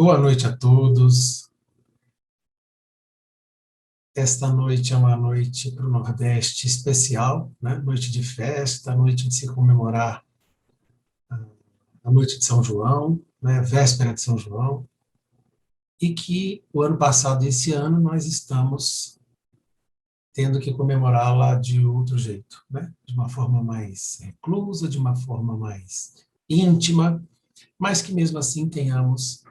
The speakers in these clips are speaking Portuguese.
Boa noite a todos. Esta noite é uma noite para o Nordeste especial, né? Noite de festa, noite de se comemorar a noite de São João, né? Véspera de São João, e que o ano passado e esse ano nós estamos tendo que comemorá-la de outro jeito, né? De uma forma mais reclusa, de uma forma mais íntima, mas que mesmo assim tenhamos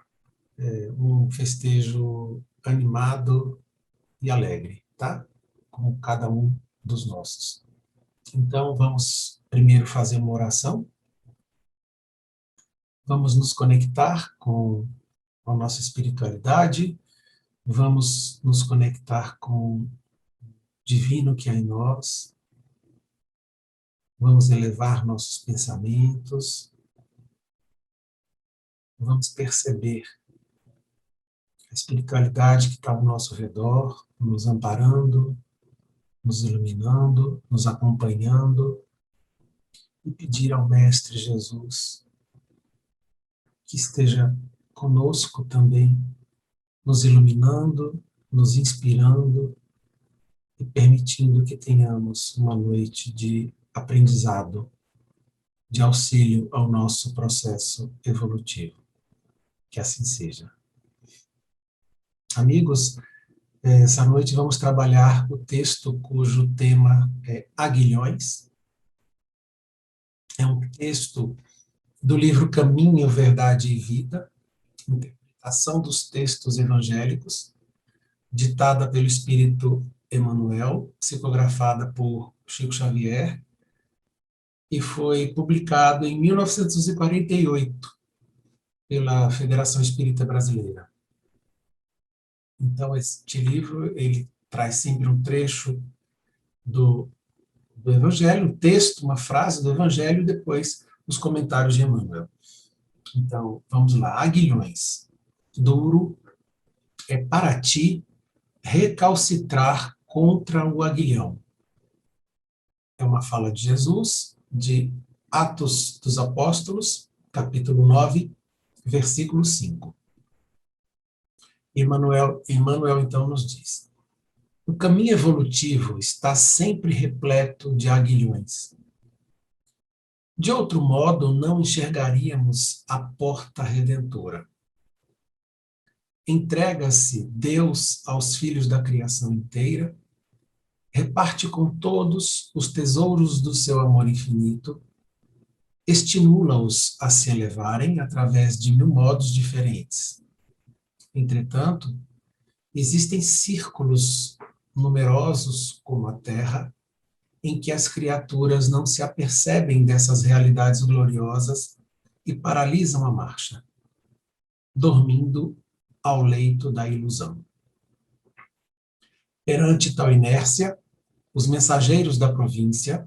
um festejo animado e alegre, tá? Como cada um dos nossos. Então, vamos primeiro fazer uma oração, vamos nos conectar com a nossa espiritualidade, vamos nos conectar com o divino que há em nós, vamos elevar nossos pensamentos, vamos perceber a espiritualidade que está ao nosso redor, nos amparando, nos iluminando, nos acompanhando, e pedir ao Mestre Jesus que esteja conosco também, nos iluminando, nos inspirando e permitindo que tenhamos uma noite de aprendizado, de auxílio ao nosso processo evolutivo. Que assim seja. Amigos, essa noite vamos trabalhar o texto cujo tema é Aguilhões. É um texto do livro Caminho, Verdade e Vida, interpretação dos textos evangélicos, ditada pelo Espírito Emmanuel, psicografada por Chico Xavier, e foi publicado em 1948 pela Federação Espírita Brasileira. Então, este livro, ele traz sempre um trecho do Evangelho, um texto, uma frase do Evangelho, e depois os comentários de Emmanuel. Então, vamos lá. Aguilhões. Duro é para ti recalcitrar contra o aguilhão. É uma fala de Jesus, de Atos dos Apóstolos, capítulo 9, versículo 5. Emmanuel então nos diz: o caminho evolutivo está sempre repleto de aguilhões. De outro modo, não enxergaríamos a porta redentora. Entrega-se Deus aos filhos da criação inteira, reparte com todos os tesouros do seu amor infinito, estimula-os a se elevarem através de mil modos diferentes. Entretanto, existem círculos numerosos, como a Terra, em que as criaturas não se apercebem dessas realidades gloriosas e paralisam a marcha, dormindo ao leito da ilusão. Perante tal inércia, os mensageiros da província,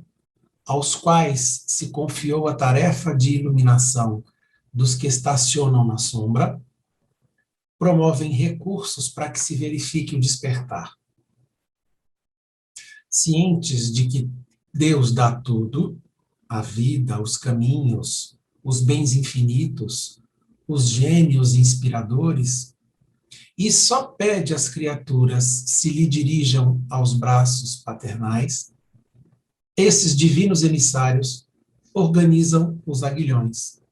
aos quais se confiou a tarefa de iluminação dos que estacionam na sombra, promovem recursos para que se verifique o despertar. Cientes de que Deus dá tudo, a vida, os caminhos, os bens infinitos, os gênios inspiradores, e só pede às criaturas se lhe dirijam aos braços paternais, esses divinos emissários organizam os aguilhões,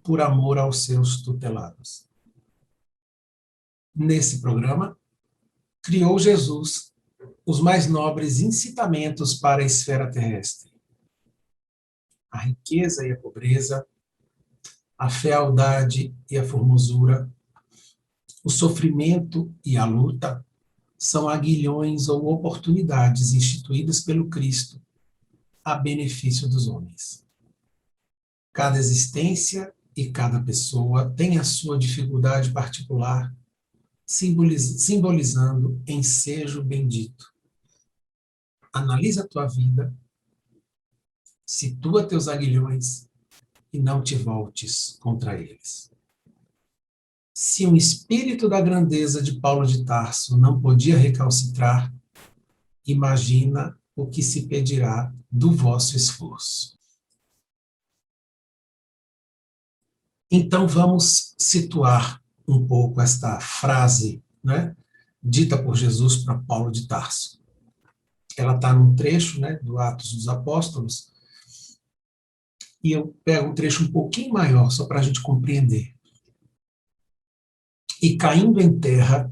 por amor aos seus tutelados. Nesse programa, criou Jesus os mais nobres incitamentos para a esfera terrestre. A riqueza e a pobreza, a fealdade e a formosura, o sofrimento e a luta são aguilhões ou oportunidades instituídas pelo Cristo a benefício dos homens. Cada existência e cada pessoa tem a sua dificuldade particular, simbolizando ensejo bendito. Analisa a tua vida, situa teus aguilhões e não te voltes contra eles. Se um espírito da grandeza de Paulo de Tarso não podia recalcitrar, imagina o que se pedirá do vosso esforço. Então vamos situar um pouco esta frase, né, dita por Jesus para Paulo de Tarso. Ela está num trecho, né, do Atos dos Apóstolos, e eu pego um trecho um pouquinho maior, só para a gente compreender. E caindo em terra,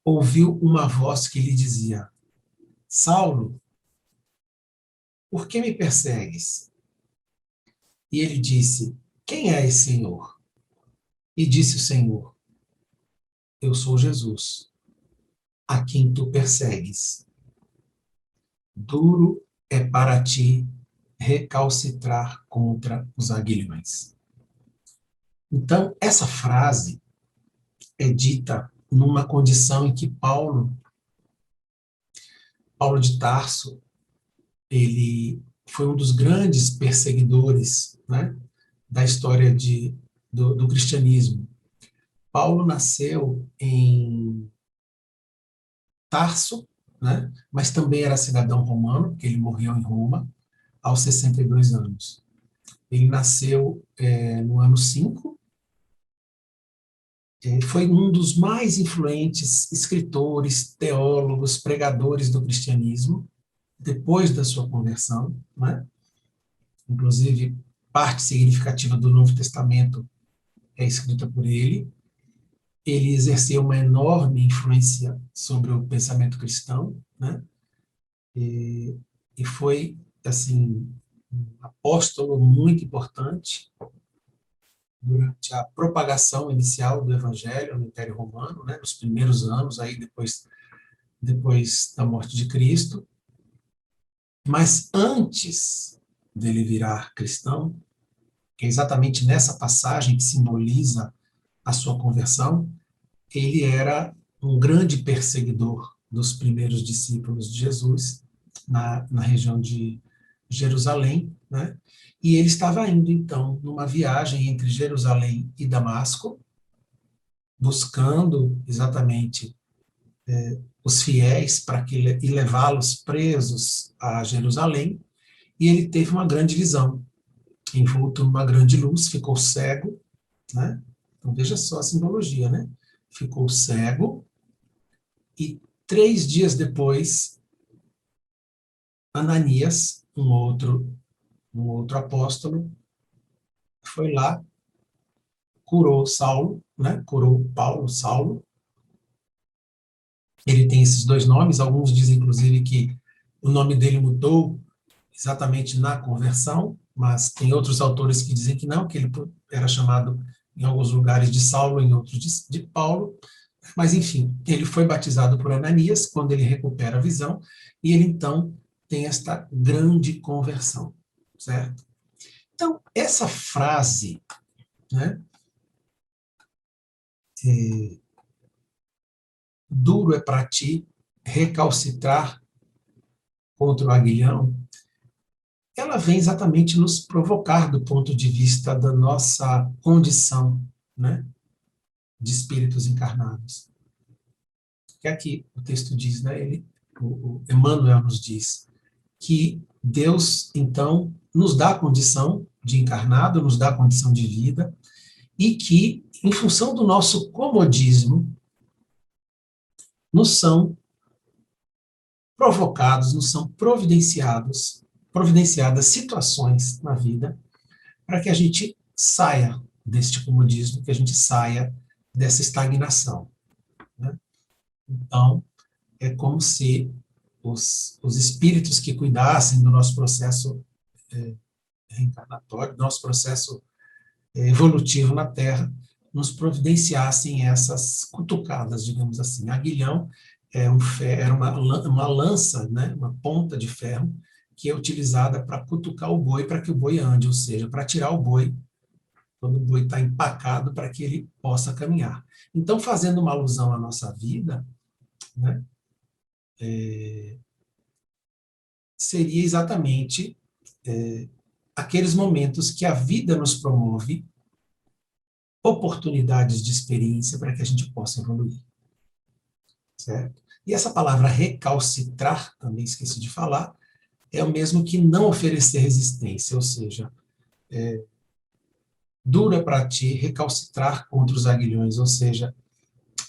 ouviu uma voz que lhe dizia: Saulo, por que me persegues? E ele disse: Quem és, Senhor? E disse o Senhor: Eu sou Jesus, a quem tu persegues. Duro é para ti recalcitrar contra os aguilhões. Então, essa frase é dita numa condição em que Paulo de Tarso, ele foi um dos grandes perseguidores, né, da história do cristianismo. Paulo nasceu em Tarso, né, mas também era cidadão romano, porque ele morreu em Roma aos 62 anos. Ele nasceu no ano 5, foi um dos mais influentes escritores, teólogos, pregadores do cristianismo, depois da sua conversão, né? Inclusive, parte significativa do Novo Testamento é escrita por ele. Ele exerceu uma enorme influência sobre o pensamento cristão, né? E foi, assim, um apóstolo muito importante durante a propagação inicial do Evangelho no Império Romano, né? Nos primeiros anos, aí depois da morte de Cristo. Mas antes dele virar cristão, que é exatamente nessa passagem que simboliza a sua conversão, ele era um grande perseguidor dos primeiros discípulos de Jesus na região de Jerusalém, né? E ele estava indo, então, numa viagem entre Jerusalém e Damasco, buscando exatamente os fiéis para e levá-los presos a Jerusalém, e ele teve uma grande visão, envolto numa grande luz, ficou cego, né? Então veja só a simbologia, né? Ficou cego, e 3 dias depois, Ananias, um outro apóstolo, foi lá, curou Saulo, né? Curou Paulo, Saulo. Ele tem esses 2 nomes, alguns dizem inclusive que o nome dele mudou exatamente na conversão, mas tem outros autores que dizem que não, que ele era chamado em alguns lugares de Saulo, em outros de Paulo, mas enfim, ele foi batizado por Ananias quando ele recupera a visão, e ele então tem esta grande conversão, certo? Então, essa frase, né, duro é para ti recalcitrar contra o aguilhão, ela vem exatamente nos provocar do ponto de vista da nossa condição, né, de espíritos encarnados. Que aqui o texto diz, né, o Emmanuel nos diz que Deus, então, nos dá a condição de encarnado, nos dá a condição de vida, e que, em função do nosso comodismo, nos são provocados, nos são providenciadas situações na vida para que a gente saia deste comodismo, que a gente saia dessa estagnação, né? Então, é como se os espíritos que cuidassem do nosso processo reencarnatório, do nosso processo evolutivo na Terra, nos providenciassem essas cutucadas, digamos assim. Aguilhão era uma lança, né, uma ponta de ferro, que é utilizada para cutucar o boi para que o boi ande, ou seja, para tirar o boi quando o boi está empacado para que ele possa caminhar. Então, fazendo uma alusão à nossa vida, né, seria exatamente aqueles momentos que a vida nos promove oportunidades de experiência para que a gente possa evoluir, certo? E essa palavra recalcitrar, também esqueci de falar, é o mesmo que não oferecer resistência, ou seja, duro é para ti recalcitrar contra os aguilhões, ou seja,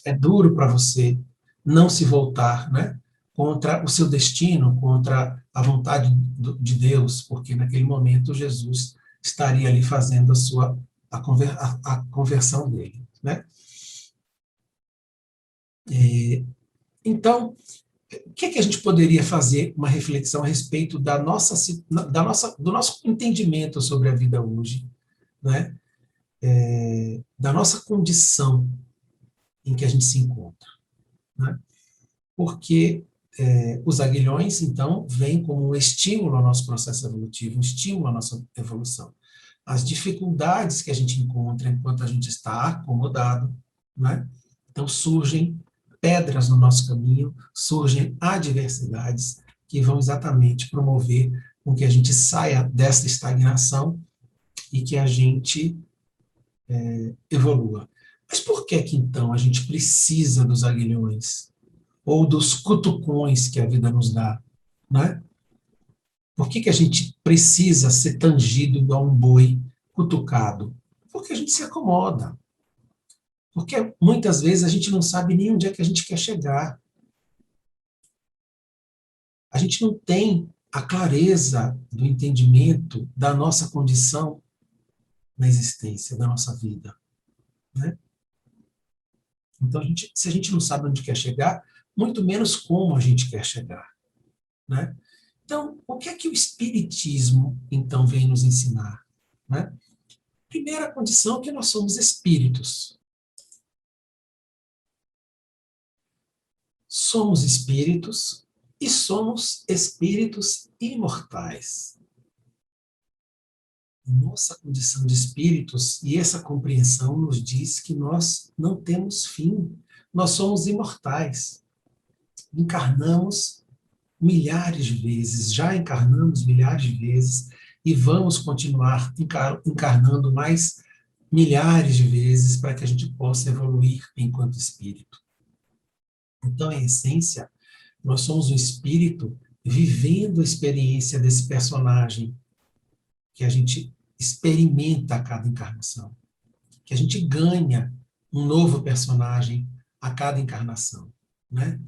é duro para você não se voltar, né, contra o seu destino, contra a vontade de Deus, porque naquele momento Jesus estaria ali fazendo a conversão dele, né? Então, o que a gente poderia fazer uma reflexão a respeito do nosso entendimento sobre a vida hoje, né? Da nossa condição em que a gente se encontra, né? Porque os aguilhões, então, vêm como um estímulo ao nosso processo evolutivo, um estímulo à nossa evolução. As dificuldades que a gente encontra enquanto a gente está acomodado, né? Então, surgem pedras no nosso caminho, surgem adversidades que vão exatamente promover com que a gente saia dessa estagnação e que a gente evolua. Mas por que então a gente precisa dos aguilhões ou dos cutucões que a vida nos dá, né? Por que a gente precisa ser tangido igual um boi cutucado? Porque a gente se acomoda. Porque muitas vezes a gente não sabe nem onde é que a gente quer chegar. A gente não tem a clareza do entendimento da nossa condição na existência, da nossa vida, né? Então, se a gente não sabe onde quer chegar, muito menos como a gente quer chegar, né? Então, o que é que o Espiritismo, então, vem nos ensinar, né? Primeira condição é que nós somos espíritos. Somos espíritos e somos espíritos imortais. Nossa condição de espíritos e essa compreensão nos diz que nós não temos fim. Nós somos imortais. Encarnamos milhares de vezes, já encarnamos milhares de vezes e vamos continuar encarnando mais milhares de vezes para que a gente possa evoluir enquanto espírito. Então, em essência, nós somos um espírito vivendo a experiência desse personagem que a gente experimenta a cada encarnação, que a gente ganha um novo personagem a cada encarnação, né?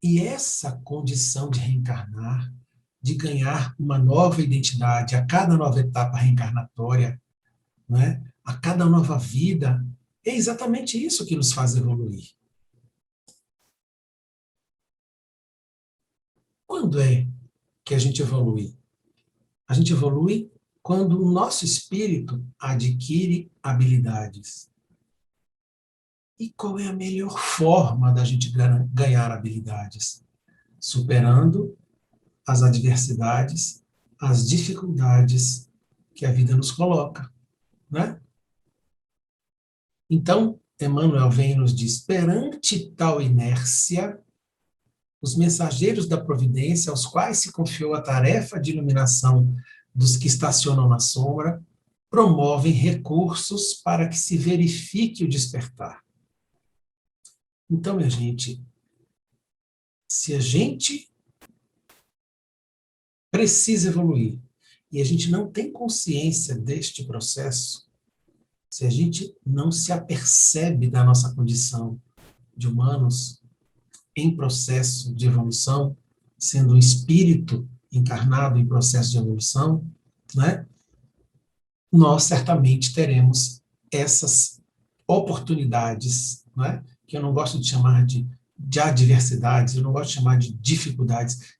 E essa condição de reencarnar, de ganhar uma nova identidade a cada nova etapa reencarnatória, né? A cada nova vida, é exatamente isso que nos faz evoluir. Quando é que a gente evolui? A gente evolui quando o nosso espírito adquire habilidades. E qual é a melhor forma da gente ganhar habilidades? Superando as adversidades, as dificuldades que a vida nos coloca, né? Então, Emmanuel vem e nos diz: perante tal inércia, os mensageiros da providência, aos quais se confiou a tarefa de iluminação dos que estacionam na sombra, promovem recursos para que se verifique o despertar. Então, minha gente, se a gente precisa evoluir e a gente não tem consciência deste processo, se a gente não se apercebe da nossa condição de humanos em processo de evolução, sendo um espírito encarnado em processo de evolução, né, nós certamente teremos essas oportunidades, né, que eu não gosto de chamar de adversidades, eu não gosto de chamar de dificuldades.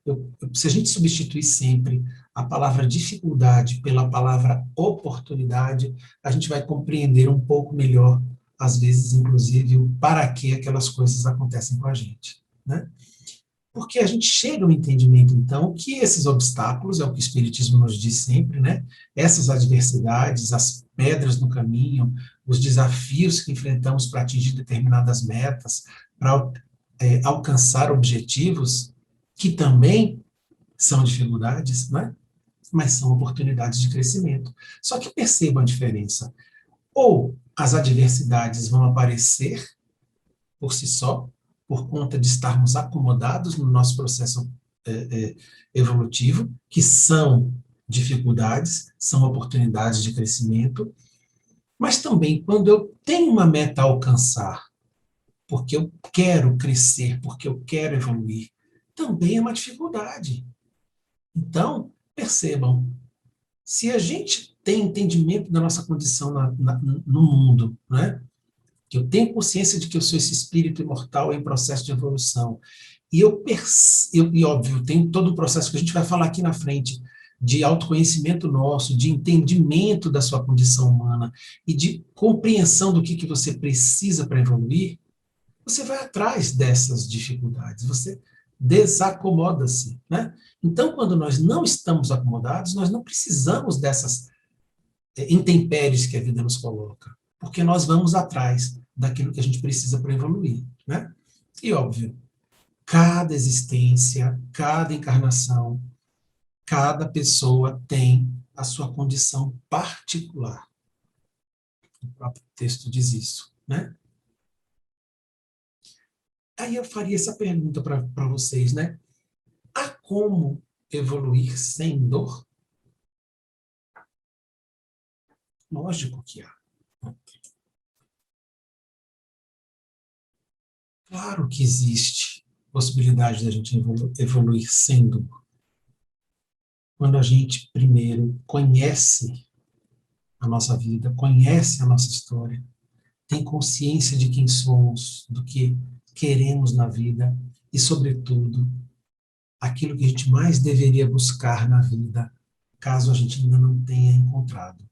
Se a gente substituir sempre a palavra dificuldade pela palavra oportunidade, a gente vai compreender um pouco melhor, às vezes, inclusive, o para que aquelas coisas acontecem com a gente, né? Porque a gente chega ao entendimento, então, que esses obstáculos, é o que o Espiritismo nos diz sempre, né? Essas adversidades, as pedras no caminho, os desafios que enfrentamos para atingir determinadas metas, para alcançar objetivos, que também são dificuldades, né? Mas são oportunidades de crescimento. Só que percebam a diferença. Ou as adversidades vão aparecer por si só, por conta de estarmos acomodados no nosso processo evolutivo, que são dificuldades, são oportunidades de crescimento, Mas também, quando eu tenho uma meta a alcançar, porque eu quero crescer, porque eu quero evoluir, também é uma dificuldade. Então, percebam, se a gente tem entendimento da nossa condição no mundo, né? Que eu tenho consciência de que eu sou esse espírito imortal em processo de evolução, e óbvio, tem todo o processo que a gente vai falar aqui na frente, de autoconhecimento nosso, de entendimento da sua condição humana e de compreensão do que você precisa para evoluir, você vai atrás dessas dificuldades, você desacomoda-se, né? Então, quando nós não estamos acomodados, nós não precisamos dessas intempéries que a vida nos coloca, porque nós vamos atrás daquilo que a gente precisa para evoluir, né? E óbvio, cada existência, cada encarnação, cada pessoa tem a sua condição particular. O próprio texto diz isso, né? Aí eu faria essa pergunta para vocês, né? Há como evoluir sem dor? Lógico que há. Claro que existe possibilidade da gente evoluir sem dor. Quando a gente, primeiro, conhece a nossa vida, conhece a nossa história, tem consciência de quem somos, do que queremos na vida e, sobretudo, aquilo que a gente mais deveria buscar na vida, caso a gente ainda não tenha encontrado,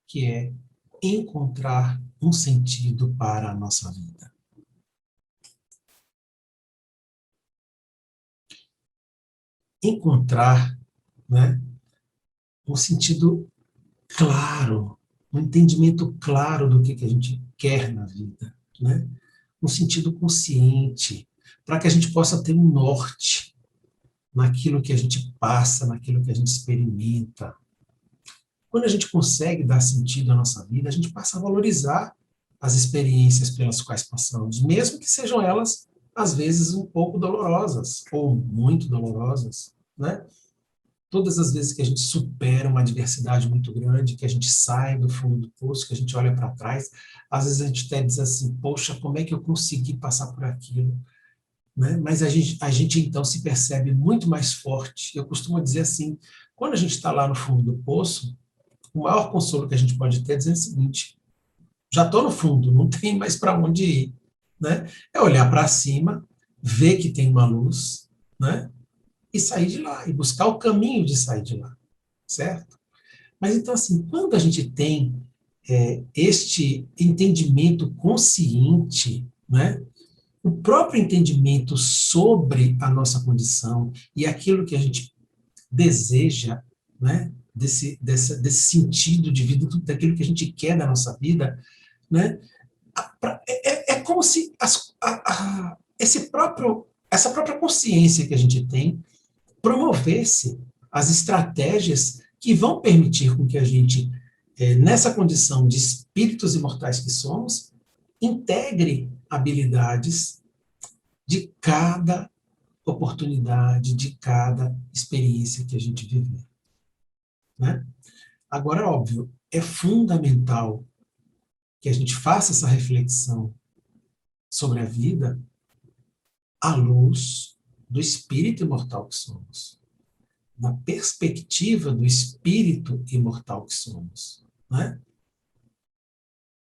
que é encontrar um sentido para a nossa vida. Encontrar, né, um sentido claro, um entendimento claro do que a gente quer na vida, né? Um sentido consciente, para que a gente possa ter um norte naquilo que a gente passa, naquilo que a gente experimenta. Quando a gente consegue dar sentido à nossa vida, a gente passa a valorizar as experiências pelas quais passamos, mesmo que sejam elas, às vezes, um pouco dolorosas, ou muito dolorosas, né? Todas as vezes que a gente supera uma adversidade muito grande, que a gente sai do fundo do poço, que a gente olha para trás, às vezes a gente até diz assim, poxa, como é que eu consegui passar por aquilo? Né? Mas a gente então se percebe muito mais forte. Eu costumo dizer assim, quando a gente está lá no fundo do poço, o maior consolo que a gente pode ter é dizer o seguinte, já estou no fundo, não tem mais para onde ir. Né? É olhar para cima, ver que tem uma luz, né? E sair de lá, e buscar o caminho de sair de lá, certo? Mas então, assim, quando a gente tem este entendimento consciente, né? O próprio entendimento sobre a nossa condição e aquilo que a gente deseja, né? Desse sentido de vida, tudo daquilo que a gente quer da nossa vida, né? É como se essa própria consciência que a gente tem promovesse as estratégias que vão permitir com que a gente, nessa condição de espíritos imortais que somos, integre habilidades de cada oportunidade, de cada experiência que a gente viver. Né? Agora, óbvio, é fundamental que a gente faça essa reflexão sobre a vida à luz do espírito imortal que somos, na perspectiva do espírito imortal que somos, né?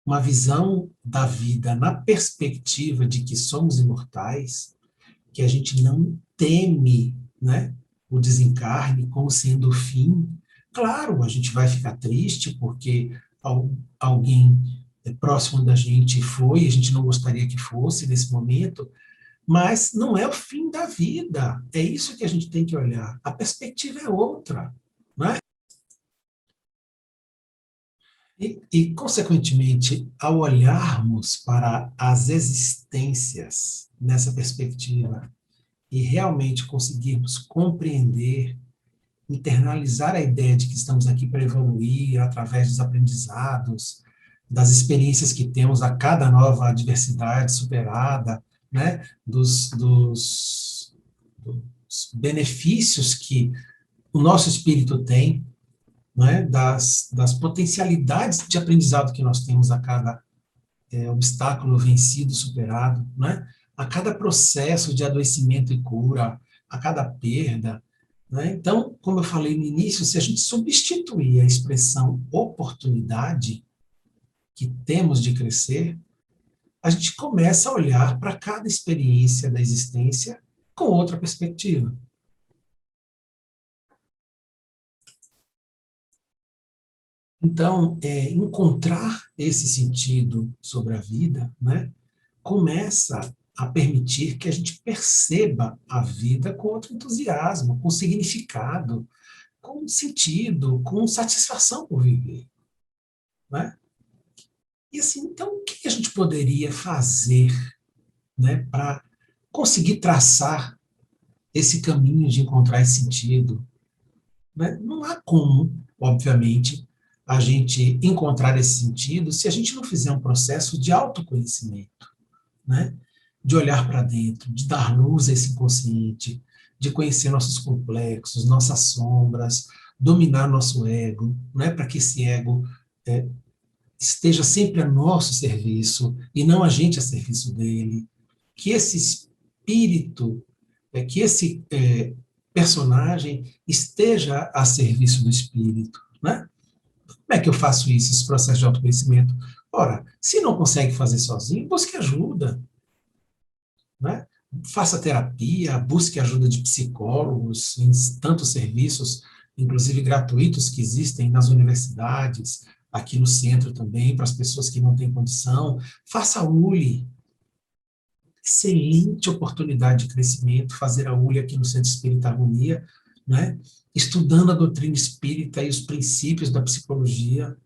Uma visão da vida na perspectiva de que somos imortais, que a gente não teme, né, o desencarne como sendo o fim. Claro, a gente vai ficar triste porque alguém próximo da gente foi, a gente não gostaria que fosse nesse momento, mas não é o fim da vida. É isso que a gente tem que olhar. A perspectiva é outra, né? Consequentemente, ao olharmos para as existências nessa perspectiva e realmente conseguirmos compreender, internalizar a ideia de que estamos aqui para evoluir através dos aprendizados, das experiências que temos a cada nova adversidade superada, né? dos benefícios que o nosso espírito tem, não é? Das potencialidades de aprendizado que nós temos a cada obstáculo vencido, superado, né? A cada processo de adoecimento e cura, a cada perda. Né? Então, como eu falei no início, se a gente substituir a expressão oportunidade que temos de crescer, a gente começa a olhar para cada experiência da existência com outra perspectiva. Então, encontrar esse sentido sobre a vida, né, começa a permitir que a gente perceba a vida com outro entusiasmo, com significado, com sentido, com satisfação por viver. Né? E assim, então, o que a gente poderia fazer, né, para conseguir traçar esse caminho de encontrar esse sentido? Né? Não há como, obviamente, a gente encontrar esse sentido se a gente não fizer um processo de autoconhecimento, né? De olhar para dentro, de dar luz a esse inconsciente, de conhecer nossos complexos, nossas sombras, dominar nosso ego, né? Para que esse ego é, esteja sempre a nosso serviço e não a gente a serviço dele, que esse espírito, que esse personagem esteja a serviço do espírito, né? Como é que eu faço isso, esse processo de autoconhecimento? Ora, se não consegue fazer sozinho, busque ajuda, né? Faça terapia, busque ajuda de psicólogos, em tantos serviços, inclusive gratuitos, que existem nas universidades, aqui no centro também, para as pessoas que não têm condição. Faça a ULI, excelente oportunidade de crescimento, fazer a ULI aqui no Centro Espírita Harmonia, né? Estudando a doutrina espírita e os princípios da psicologia.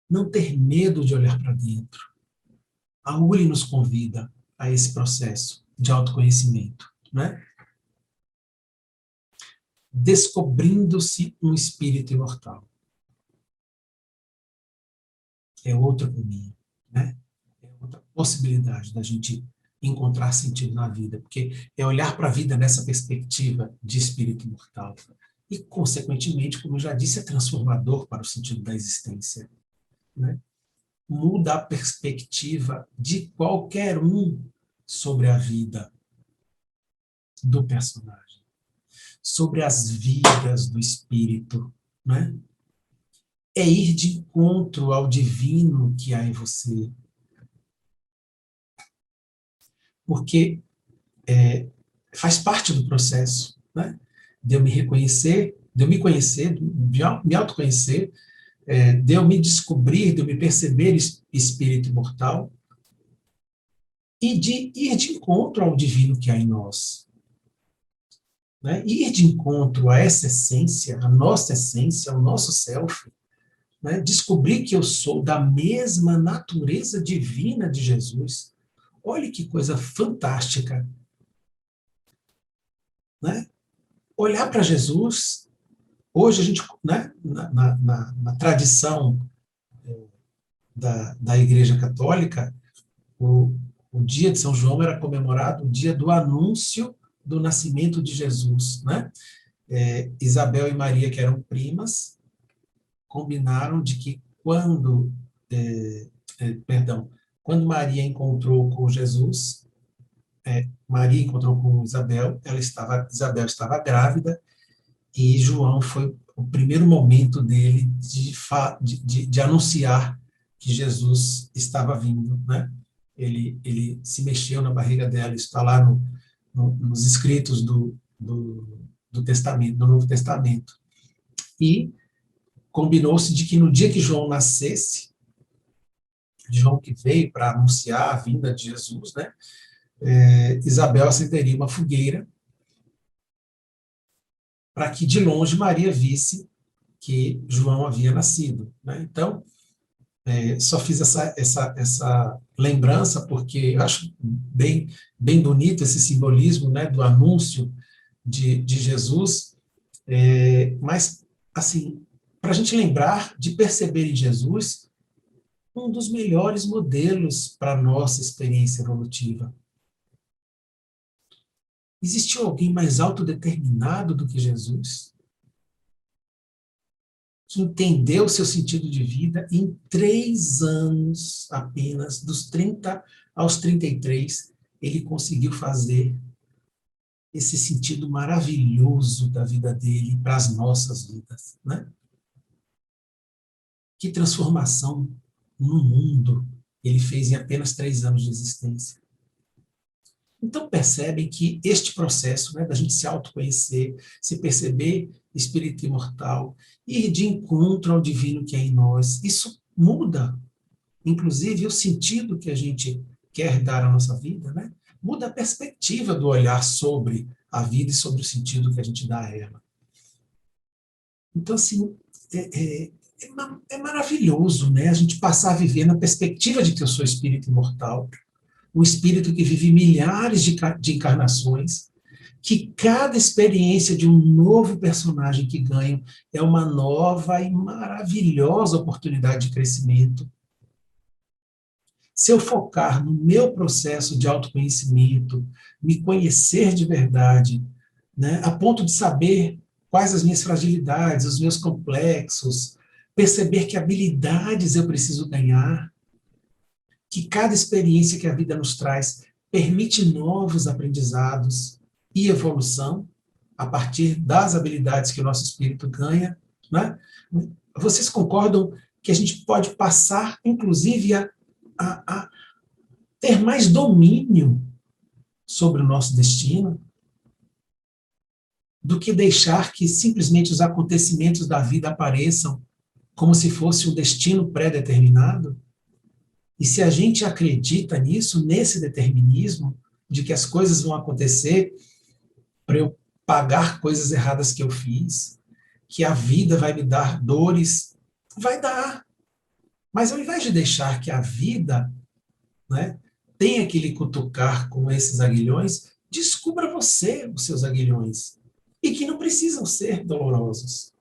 Não ter medo de olhar para dentro. A ULI nos convida a esse processo de autoconhecimento, né? Descobrindo-se um espírito imortal. É outro caminho, né? É outra possibilidade da gente encontrar sentido na vida, porque é olhar para a vida nessa perspectiva de espírito imortal. E, consequentemente, como eu já disse, é transformador para o sentido da existência, né? Muda a perspectiva de qualquer um sobre a vida do personagem, sobre as vidas do espírito, né? É ir de encontro ao divino que há em você, porque faz parte do processo, né? De eu me reconhecer, de eu me conhecer, de me autoconhecer, de eu me descobrir, de eu me perceber espírito imortal e de ir de encontro ao divino que há em nós. Né? Ir de encontro a essa essência, a nossa essência, ao nosso self, né? Descobrir que eu sou da mesma natureza divina de Jesus. Olha que coisa fantástica. Né? Olhar para Jesus, hoje a gente, né, na tradição da Igreja Católica, o, o dia de São João era comemorado o dia do anúncio do nascimento de Jesus. Né? Isabel e Maria, que eram primas, combinaram de que quando Maria encontrou com Jesus, Maria encontrou com Isabel, Isabel estava grávida, e João foi o primeiro momento dele de anunciar que Jesus estava vindo, né? Ele se mexeu na barriga dela, isso está lá nos escritos do Testamento, do Novo Testamento. E combinou-se de que no dia que João nascesse, João que veio para anunciar a vinda de Jesus, né? Isabel acenderia uma fogueira para que de longe Maria visse que João havia nascido. Né? Então, só fiz essa lembrança porque eu acho bem bonito esse simbolismo, né, do anúncio de Jesus, mas, assim, para a gente lembrar de perceber em Jesus um dos melhores modelos para a nossa experiência evolutiva. Existiu alguém mais autodeterminado do que Jesus? que entendeu o seu sentido de vida, em 3 anos apenas, dos 30 aos 33, ele conseguiu fazer esse sentido maravilhoso da vida dele para as nossas vidas, né? Que transformação no mundo ele fez em apenas 3 anos de existência. Então percebem que este processo, né, da gente se autoconhecer, se perceber espírito imortal, ir de encontro ao divino que é em nós, isso muda, inclusive, o sentido que a gente quer dar à nossa vida, né? Muda a perspectiva do olhar sobre a vida e sobre o sentido que a gente dá a ela. Então, assim, é maravilhoso, né? A gente passar a viver na perspectiva de que eu sou espírito imortal, um espírito que vive milhares de encarnações, que cada experiência de um novo personagem que ganho é uma nova e maravilhosa oportunidade de crescimento. Se eu focar no meu processo de autoconhecimento, me conhecer de verdade, né, a ponto de saber quais as minhas fragilidades, os meus complexos, perceber que habilidades eu preciso ganhar, que cada experiência que a vida nos traz permite novos aprendizados e evolução a partir das habilidades que o nosso espírito ganha, né? Vocês concordam que a gente pode passar, inclusive, a ter mais domínio sobre o nosso destino do que deixar que simplesmente os acontecimentos da vida apareçam como se fosse um destino pré-determinado? E se a gente acredita nisso, nesse determinismo, de que as coisas vão acontecer para eu pagar coisas erradas que eu fiz, que a vida vai me dar dores, vai dar. Mas ao invés de deixar que a vida, né, tenha que lhe cutucar com esses aguilhões, descubra você os seus aguilhões. E que não precisam ser dolorosos.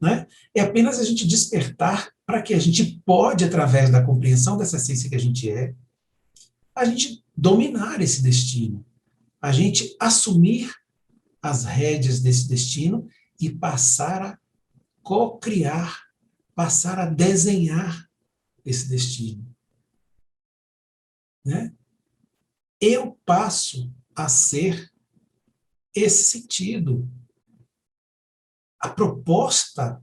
Né? É apenas a gente despertar para que a gente pode, através da compreensão dessa essência que a gente é, a gente dominar esse destino, a gente assumir as rédeas desse destino e passar a co-criar, passar a desenhar esse destino. Né? Eu passo a ser esse sentido. A proposta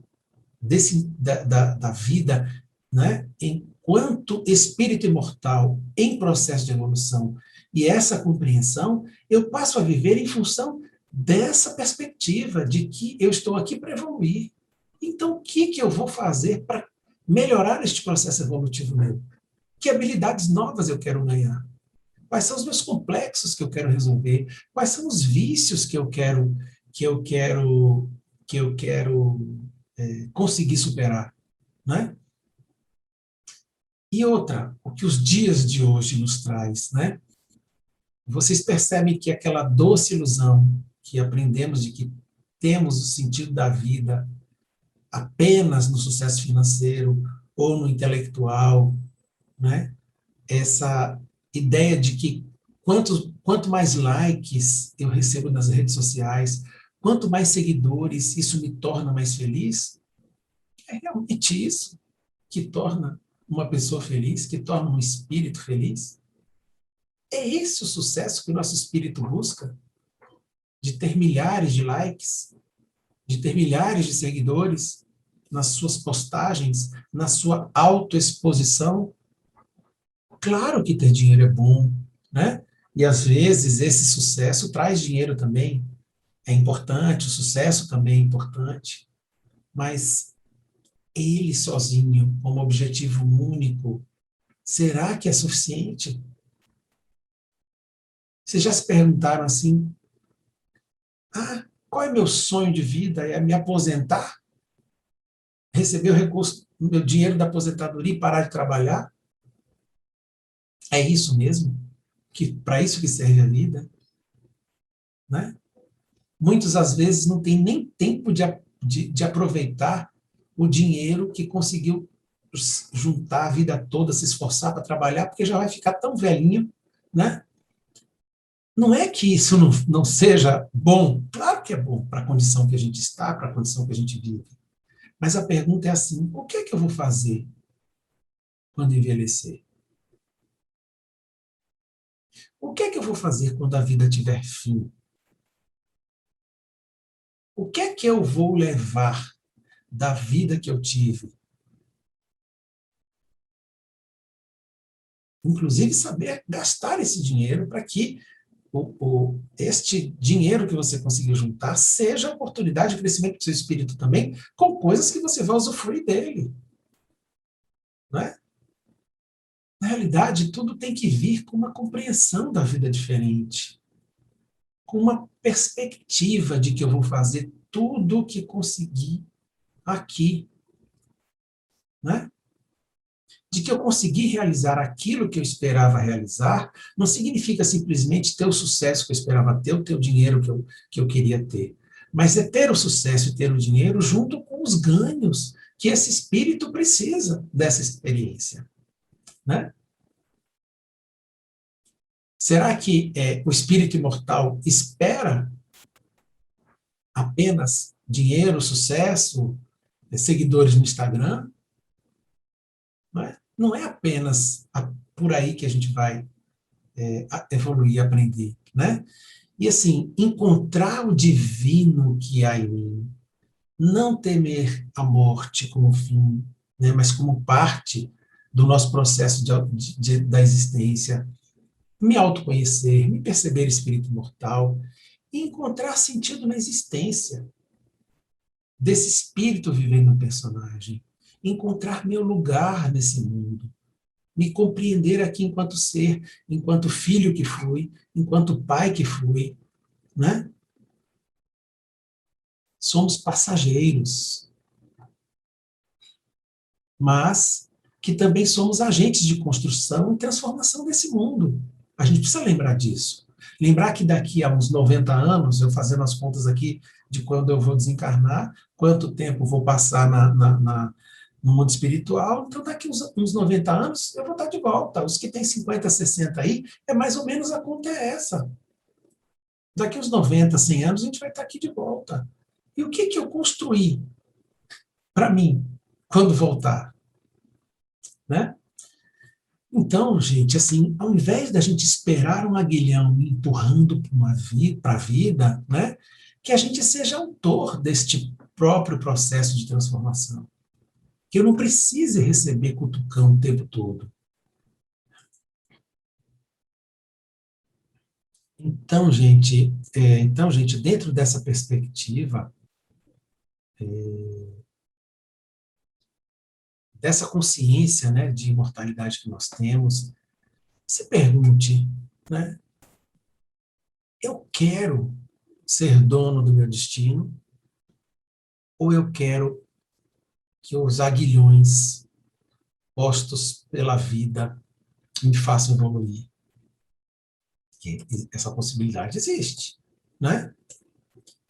da vida, né, enquanto espírito imortal em processo de evolução, e essa compreensão, eu passo a viver em função dessa perspectiva de que eu estou aqui para evoluir. Então, o que eu vou fazer para melhorar este processo evolutivo meu? Que habilidades novas eu quero ganhar? Quais são os meus complexos que eu quero resolver? Quais são os vícios que eu quero conseguir superar, né? E outra, o que os dias de hoje nos traz, né? Vocês percebem que aquela doce ilusão que aprendemos de que temos o sentido da vida apenas no sucesso financeiro ou no intelectual, né? Essa ideia de que quanto mais likes eu recebo nas redes sociais, quanto mais seguidores, isso me torna mais feliz, é realmente isso que torna uma pessoa feliz, que torna um espírito feliz? É esse o sucesso que o nosso espírito busca? De ter milhares de likes, de ter milhares de seguidores nas suas postagens, na sua autoexposição? Claro que ter dinheiro é bom, né? E às vezes esse sucesso traz dinheiro também. É importante, o sucesso também é importante. Mas ele sozinho, como objetivo único, será que é suficiente? Vocês já se perguntaram assim, qual é meu sonho de vida? É me aposentar? Receber o recurso, meu dinheiro da aposentadoria e parar de trabalhar? É isso mesmo? Que para isso que serve a vida? Né? Muitos, às vezes, não têm nem tempo de aproveitar o dinheiro que conseguiu juntar a vida toda, se esforçar para trabalhar, porque já vai ficar tão velhinho, né? Não é que isso não seja bom, claro que é bom para a condição que a gente está, para a condição que a gente vive, Mas a pergunta é assim: o que é que eu vou fazer quando envelhecer? O que é que eu vou fazer quando a vida tiver fim? O que é que eu vou levar da vida que eu tive? Inclusive, saber gastar esse dinheiro para que este dinheiro que você conseguiu juntar seja a oportunidade de crescimento do seu espírito também, com coisas que você vai usufruir dele. Não é? Na realidade, tudo tem que vir com uma compreensão da vida diferente, com uma perspectiva de que eu vou fazer tudo o que conseguir aqui, né? De que eu consegui realizar aquilo que eu esperava realizar, não significa simplesmente ter o sucesso que eu esperava ter, ou ter o dinheiro que eu queria ter, mas é ter o sucesso e ter o dinheiro junto com os ganhos que esse espírito precisa dessa experiência, né? Será que o espírito imortal espera apenas dinheiro, sucesso, seguidores no Instagram? Não é apenas por aí que a gente vai evoluir, aprender, né? E assim, encontrar o divino que há em mim, não temer a morte como fim, né, mas como parte do nosso processo da existência, me autoconhecer, me perceber espírito imortal e encontrar sentido na existência desse espírito vivendo no personagem, encontrar meu lugar nesse mundo, me compreender aqui enquanto ser, enquanto filho que fui, enquanto pai que fui, né? Somos passageiros, mas que também somos agentes de construção e transformação desse mundo. A gente precisa lembrar disso. Lembrar que daqui a uns 90 anos, eu fazendo as contas aqui de quando eu vou desencarnar, quanto tempo vou passar no mundo espiritual, então daqui uns 90 anos eu vou estar de volta. Os que têm 50, 60 aí, é mais ou menos a conta é essa. Daqui uns 90, 100 anos a gente vai estar aqui de volta. E o que eu construí para mim quando voltar? Né? Então, gente, assim, ao invés da gente esperar um aguilhão empurrando para a vida, né, que a gente seja autor deste próprio processo de transformação. Que eu não precise receber cutucão o tempo todo. Então, gente, dentro dessa perspectiva, dessa consciência, né, de imortalidade que nós temos, se pergunte, né, eu quero ser dono do meu destino ou eu quero que os aguilhões postos pela vida me façam evoluir? Que essa possibilidade existe, né?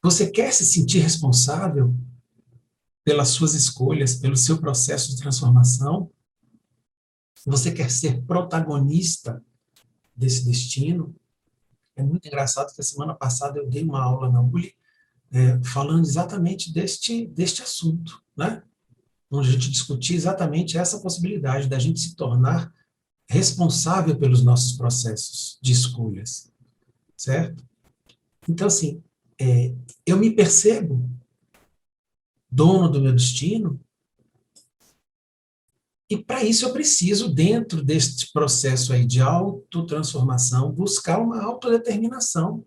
Você quer se sentir responsável pelas suas escolhas, pelo seu processo de transformação? Você quer ser protagonista desse destino? É muito engraçado que a semana passada eu dei uma aula na ULI falando exatamente deste assunto, né? Onde a gente discutia exatamente essa possibilidade da gente se tornar responsável pelos nossos processos de escolhas, certo? Então, assim, eu me percebo dono do meu destino e, para isso, eu preciso, dentro deste processo aí de autotransformação, buscar uma autodeterminação,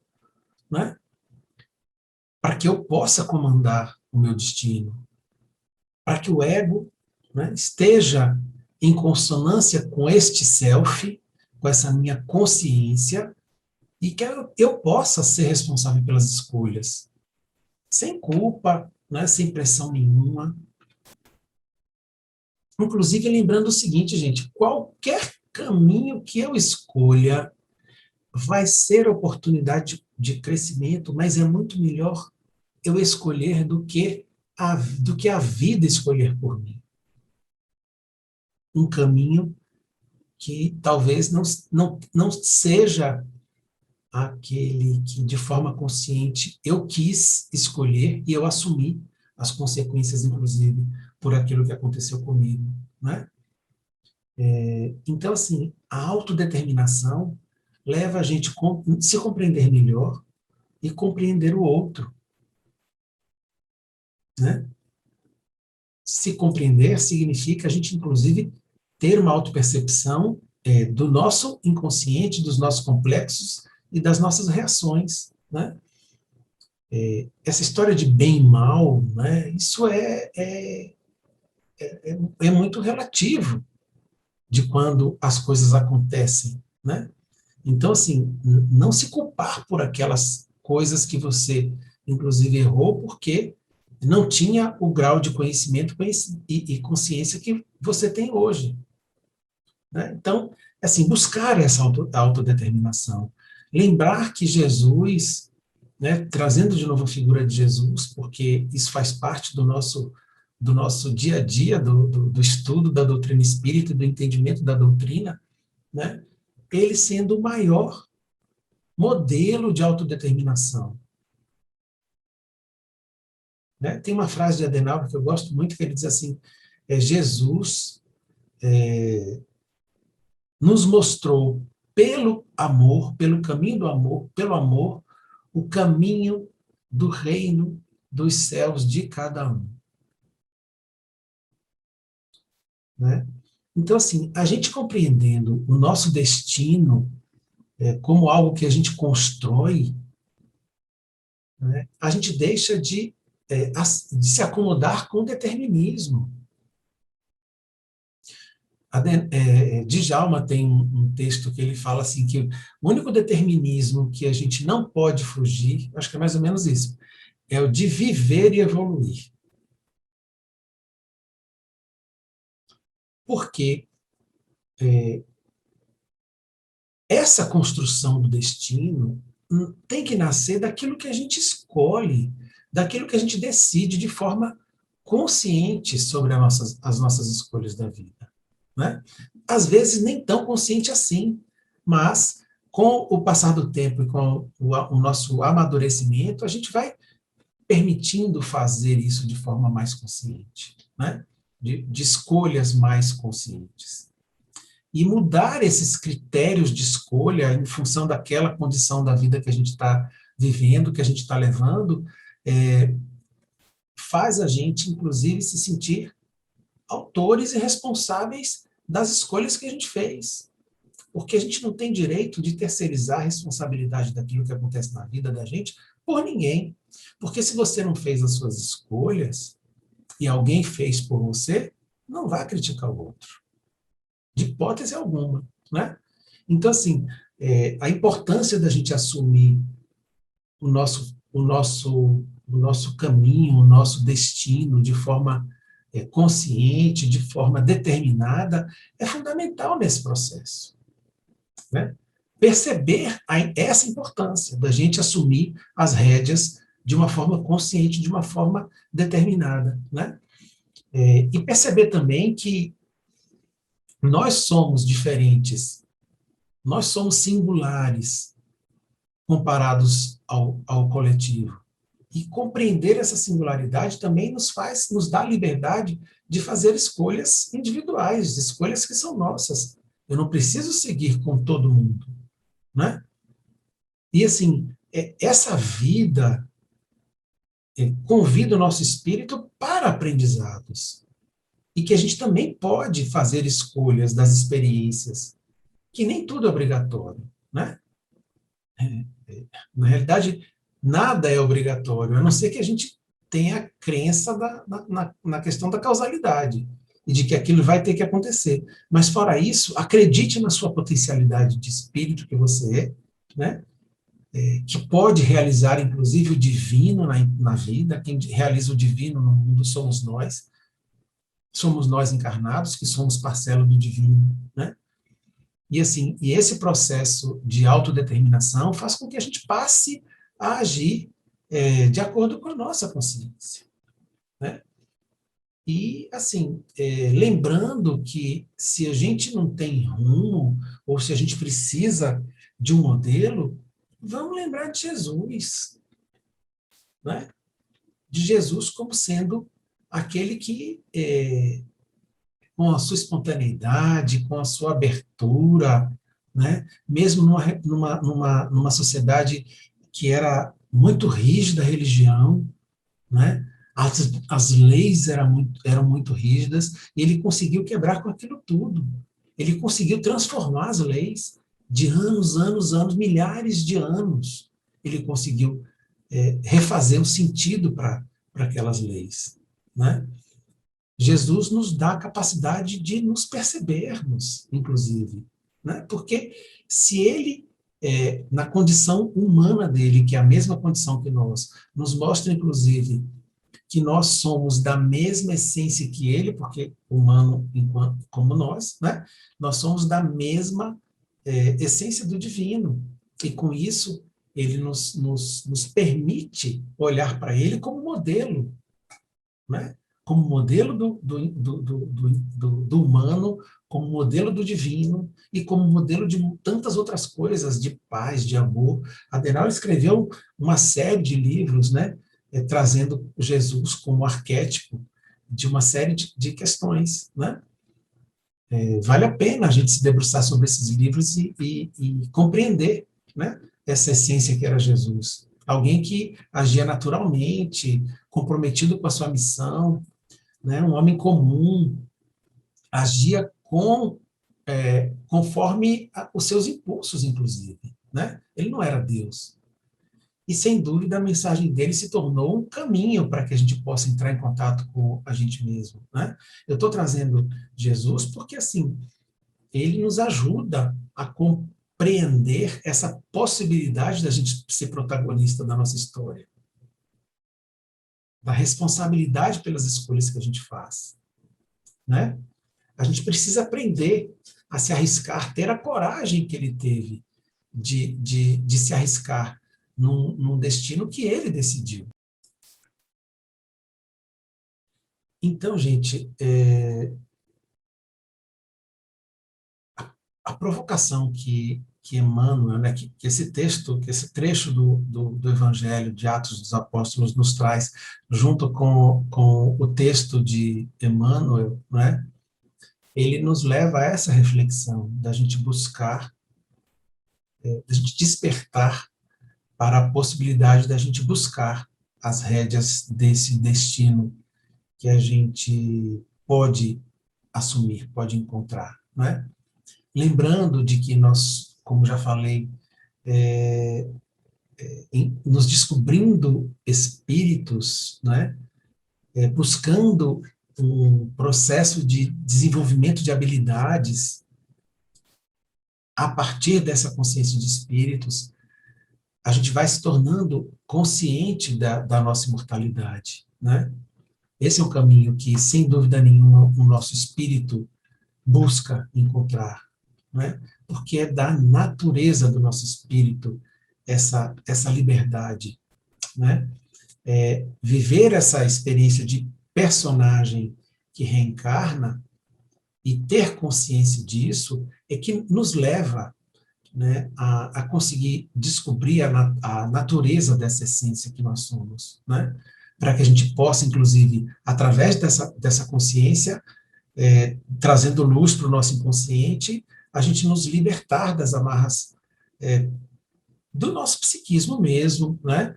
né? Para que eu possa comandar o meu destino, para que o ego, né, esteja em consonância com este self, com essa minha consciência, e que eu possa ser responsável pelas escolhas, sem culpa, né, sem pressão nenhuma. Inclusive, lembrando o seguinte, gente, qualquer caminho que eu escolha vai ser oportunidade de crescimento, mas é muito melhor eu escolher do que a vida escolher por mim. Um caminho que talvez não seja aquele que, de forma consciente, eu quis escolher e eu assumi, as consequências, inclusive, por aquilo que aconteceu comigo, né? Então, assim, a autodeterminação leva a gente a se compreender melhor e compreender o outro, né? Se compreender significa a gente, inclusive, ter uma autopercepção do nosso inconsciente, dos nossos complexos e das nossas reações, né? Essa história de bem e mal, né? Isso é muito relativo de quando as coisas acontecem, né? Então, assim, não se culpar por aquelas coisas que você, inclusive, errou, porque não tinha o grau de conhecimento e consciência que você tem hoje, né? Então, assim, buscar essa autodeterminação. Lembrar que Jesus, né, trazendo de novo a figura de Jesus, porque isso faz parte do nosso dia a dia, do estudo da doutrina espírita, do entendimento da doutrina, né, ele sendo o maior modelo de autodeterminação. Né? Tem uma frase de Adenauer que eu gosto muito, que ele diz assim, Jesus nos mostrou pelo amor, pelo caminho do amor, pelo amor, o caminho do reino dos céus de cada um. Né? Então, assim, a gente compreendendo o nosso destino como algo que a gente constrói, né, a gente deixa de se acomodar com o determinismo. Djalma tem um texto que ele fala assim que o único determinismo que a gente não pode fugir, acho que é mais ou menos isso, é o de viver e evoluir. Porque essa construção do destino tem que nascer daquilo que a gente escolhe, daquilo que a gente decide de forma consciente sobre as nossas escolhas da vida. Né? Às vezes nem tão consciente assim, mas com o passar do tempo e com o nosso amadurecimento, a gente vai permitindo fazer isso de forma mais consciente, né? De escolhas mais conscientes. E mudar esses critérios de escolha em função daquela condição da vida que a gente está vivendo, que a gente está levando, faz a gente, inclusive, se sentir autores e responsáveis das escolhas que a gente fez. Porque a gente não tem direito de terceirizar a responsabilidade daquilo que acontece na vida da gente por ninguém. Porque se você não fez as suas escolhas e alguém fez por você, não vai criticar o outro. De hipótese alguma, né? Então, assim, a importância da gente assumir o nosso caminho, o nosso destino de forma consciente, de forma determinada, é fundamental nesse processo. Né? Perceber essa importância da gente assumir as rédeas de uma forma consciente, de uma forma determinada. Né? E perceber também que nós somos diferentes, nós somos singulares comparados ao coletivo. E compreender essa singularidade também nos dá a liberdade de fazer escolhas individuais, escolhas que são nossas. Eu não preciso seguir com todo mundo, né? E assim, essa vida convida o nosso espírito para aprendizados. E que a gente também pode fazer escolhas das experiências, que nem tudo é obrigatório, né? Na realidade, nada é obrigatório, a não ser que a gente tenha a crença na questão da causalidade e de que aquilo vai ter que acontecer. Mas, fora isso, acredite na sua potencialidade de espírito que você né? Que pode realizar, inclusive, o divino na vida. Quem realiza o divino no mundo somos nós encarnados, que somos parcela do divino, né? E assim, e esse processo de autodeterminação faz com que a gente passe a agir de acordo com a nossa consciência, né? E assim, lembrando que se a gente não tem rumo ou se a gente precisa de um modelo, vamos lembrar de Jesus, né? de Jesus como sendo aquele que, com a sua espontaneidade, com a sua abertura, né, mesmo numa sociedade que era muito rígida a religião, né, as leis eram muito rígidas, e ele conseguiu quebrar com aquilo tudo. Ele conseguiu transformar as leis de anos, anos, anos, milhares de anos. Ele conseguiu refazer o sentido para aquelas leis, né? Jesus nos dá a capacidade de nos percebermos, inclusive, né? Porque se ele, na condição humana dele, que é a mesma condição que nós, nos mostra, inclusive, que nós somos da mesma essência que ele, porque humano como nós, né? Nós somos da mesma essência do divino. E com isso, ele nos permite olhar para ele como modelo, né? Como modelo do humano, como modelo do divino e como modelo de tantas outras coisas, de paz, de amor. Adenauer escreveu uma série de livros, né, trazendo Jesus como arquétipo de uma série de questões, né? Vale a pena a gente se debruçar sobre esses livros e compreender, né, essa essência que era Jesus. Alguém que agia naturalmente, comprometido com a sua missão, né, um homem comum, agia conforme os seus impulsos, inclusive, né? Ele não era Deus. E, sem dúvida, a mensagem dele se tornou um caminho para que a gente possa entrar em contato com a gente mesmo, né? Eu estou trazendo Jesus porque, assim, ele nos ajuda a compreender essa possibilidade da gente ser protagonista da nossa história, da responsabilidade pelas escolhas que a gente faz, né? A gente precisa aprender a se arriscar, ter a coragem que ele teve de se arriscar num destino que ele decidiu. Então, gente, a provocação que Emmanuel, né, que esse texto, que esse trecho do Evangelho de Atos dos Apóstolos nos traz, junto com o texto de Emmanuel, né, ele nos leva a essa reflexão, da gente buscar, da gente despertar para a possibilidade da gente buscar as rédeas desse destino que a gente pode assumir, pode encontrar, né? Lembrando de que nós, como já falei, nos descobrindo espíritos, né? Buscando um processo de desenvolvimento de habilidades a partir dessa consciência de espíritos, a gente vai se tornando consciente da nossa imortalidade, né? Esse é o caminho que, sem dúvida nenhuma, o nosso espírito busca encontrar, né? Porque é da natureza do nosso espírito essa liberdade, né? Viver essa experiência de personagem que reencarna e ter consciência disso é que nos leva, né, a conseguir descobrir a natureza dessa essência que nós somos, né? Para que a gente possa, inclusive, através dessa consciência, trazendo luz para o nosso inconsciente, a gente nos libertar das amarras do nosso psiquismo mesmo, né?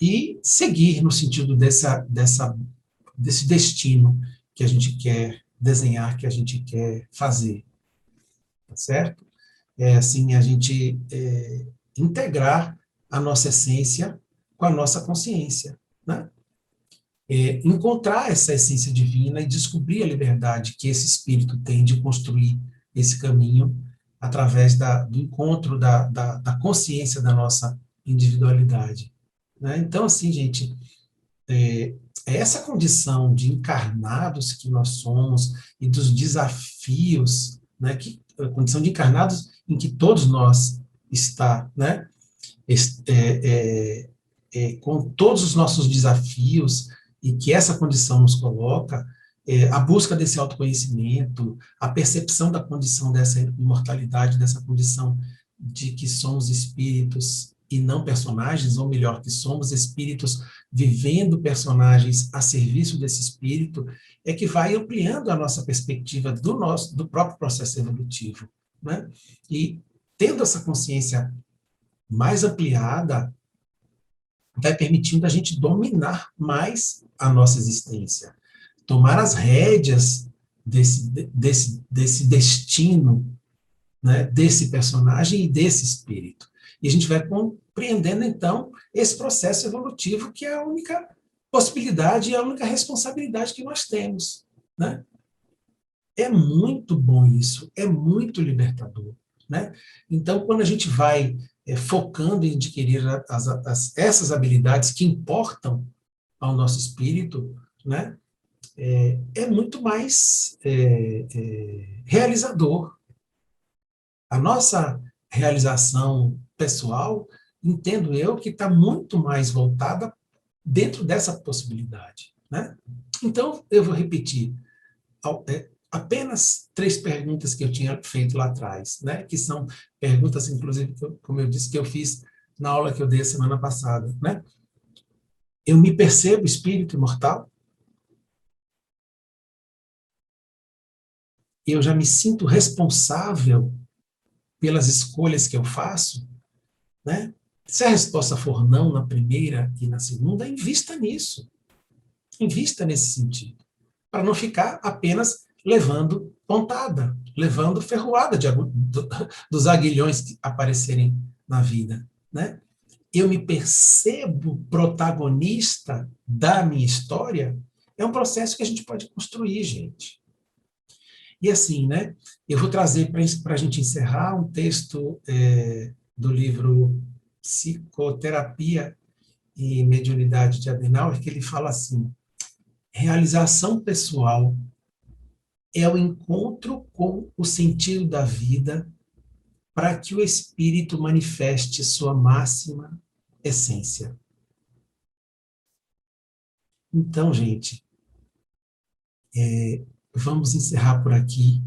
E seguir no sentido desse destino que a gente quer desenhar, que a gente quer fazer, tá certo? Assim, a gente integrar a nossa essência com a nossa consciência, né? Encontrar essa essência divina e descobrir a liberdade que esse espírito tem de construir esse caminho através do encontro da consciência da nossa individualidade, né? Então, assim, gente, essa condição de encarnados que nós somos e dos desafios, né, a condição de encarnados em que todos nós está, né, com todos os nossos desafios e que essa condição nos coloca, a busca desse autoconhecimento, a percepção da condição dessa imortalidade, dessa condição de que somos espíritos e não personagens, ou melhor, que somos espíritos vivendo personagens a serviço desse espírito, é que vai ampliando a nossa perspectiva do próprio processo evolutivo, né? E tendo essa consciência mais ampliada, vai permitindo a gente dominar mais a nossa existência, tomar as rédeas desse destino, né, desse personagem e desse espírito. E a gente vai compreendendo, então, esse processo evolutivo, que é a única possibilidade e a única responsabilidade que nós temos, né? É muito bom isso, é muito libertador, né? Então, quando a gente vai focando em adquirir essas habilidades que importam ao nosso espírito, né? É muito mais realizador. A nossa realização pessoal, entendo eu, que está muito mais voltada dentro dessa possibilidade, né? Então, eu vou repetir apenas 3 perguntas que eu tinha feito lá atrás, né? Que são perguntas, inclusive, como eu disse, que eu fiz na aula que eu dei a semana passada, né? Eu me percebo espírito imortal? Eu já me sinto responsável pelas escolhas que eu faço, né? Se a resposta for não na primeira e na segunda, invista nisso. Invista nesse sentido. Para não ficar apenas levando pontada, levando ferroada dos aguilhões que aparecerem na vida, né? Eu me percebo protagonista da minha história, é um processo que a gente pode construir, gente. E assim, né? Eu vou trazer para a gente encerrar um texto do livro Psicoterapia e Mediunidade de Adenauer, que ele fala assim: realização pessoal é o encontro com o sentido da vida para que o espírito manifeste sua máxima essência. Então, gente, vamos encerrar por aqui,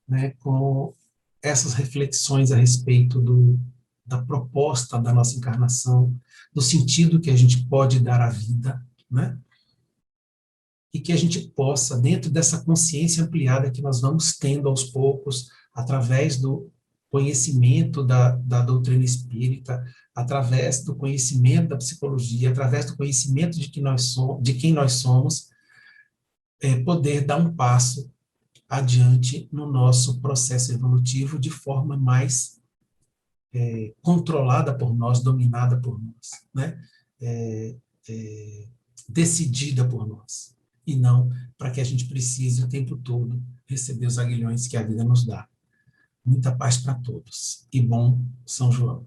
né, com essas reflexões a respeito da proposta da nossa encarnação, do sentido que a gente pode dar à vida, né? E que a gente possa, dentro dessa consciência ampliada que nós vamos tendo aos poucos, através do conhecimento da doutrina espírita, através do conhecimento da psicologia, através do conhecimento de quem nós somos, poder dar um passo adiante no nosso processo evolutivo de forma mais controlada por nós, dominada por nós, né? Decidida por nós, e não para que a gente precise o tempo todo receber os aguilhões que a vida nos dá. Muita paz para todos e bom São João.